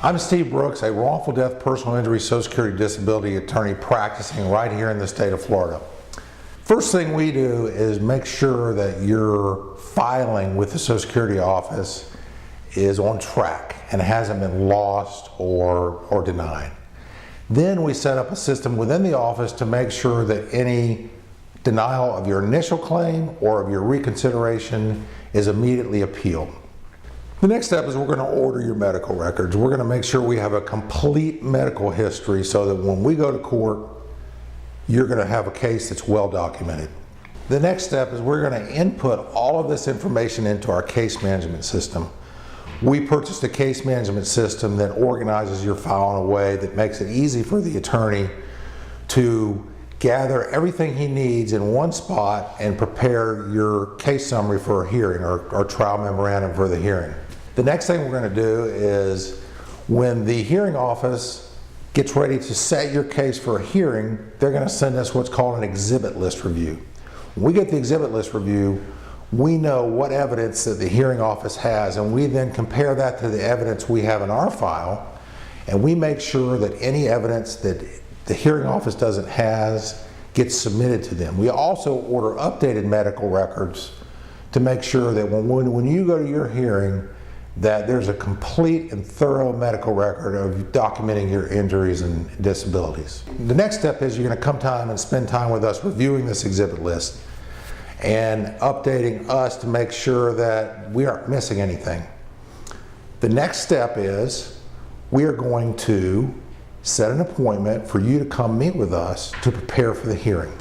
I'm Steve Brooks, a wrongful death, personal injury, Social Security disability attorney practicing right here in the state of Florida. First thing we do is make sure that your filing with the Social Security office is on track and hasn't been lost or denied. Then we set up a system within the office to make sure that any denial of your initial claim or of your reconsideration is immediately appealed. The next step is we're going to order your medical records. We're going to make sure we have a complete medical history so that when we go to court, you're going to have a case that's well documented. The next step is we're going to input all of this information into our case management system. We purchased a case management system that organizes your file in a way that makes it easy for the attorney to gather everything he needs in one spot and prepare your case summary for a hearing or trial memorandum for the hearing. The next thing we're going to do is when the hearing office gets ready to set your case for a hearing, they're going to send us what's called an exhibit list review. When we get the exhibit list review, we know what evidence that the hearing office has, and we then compare that to the evidence we have in our file, and we make sure that any evidence that the hearing office doesn't has gets submitted to them. We also order updated medical records to make sure that when you go to your hearing, that there's a complete and thorough medical record of documenting your injuries and disabilities. The next step is you're going to come time and spend time with us reviewing this exhibit list and updating us to make sure that we aren't missing anything. The next step is we are going to set an appointment for you to come meet with us to prepare for the hearing.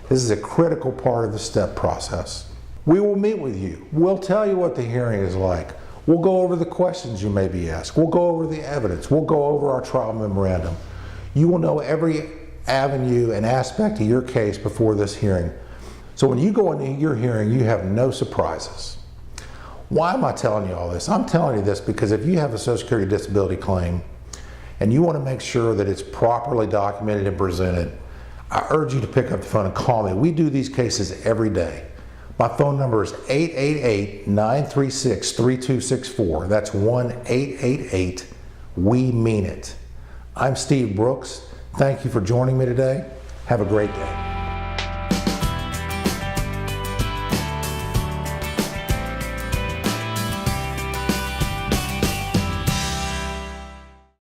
This is a critical part of the step process. We will meet with you. We'll tell you what the hearing is like. We'll go over the questions you may be asked. We'll go over the evidence. We'll go over our trial memorandum. You will know every avenue and aspect of your case before this hearing. So when you go into your hearing, you have no surprises. Why am I telling you all this? I'm telling you this because if you have a Social Security disability claim and you want to make sure that it's properly documented and presented, I urge you to pick up the phone and call me. We do these cases every day. My phone number is 888-936-3264. That's 1-888-WE-MEAN-IT. I'm Steve Brooks. Thank you for joining me today. Have a great day.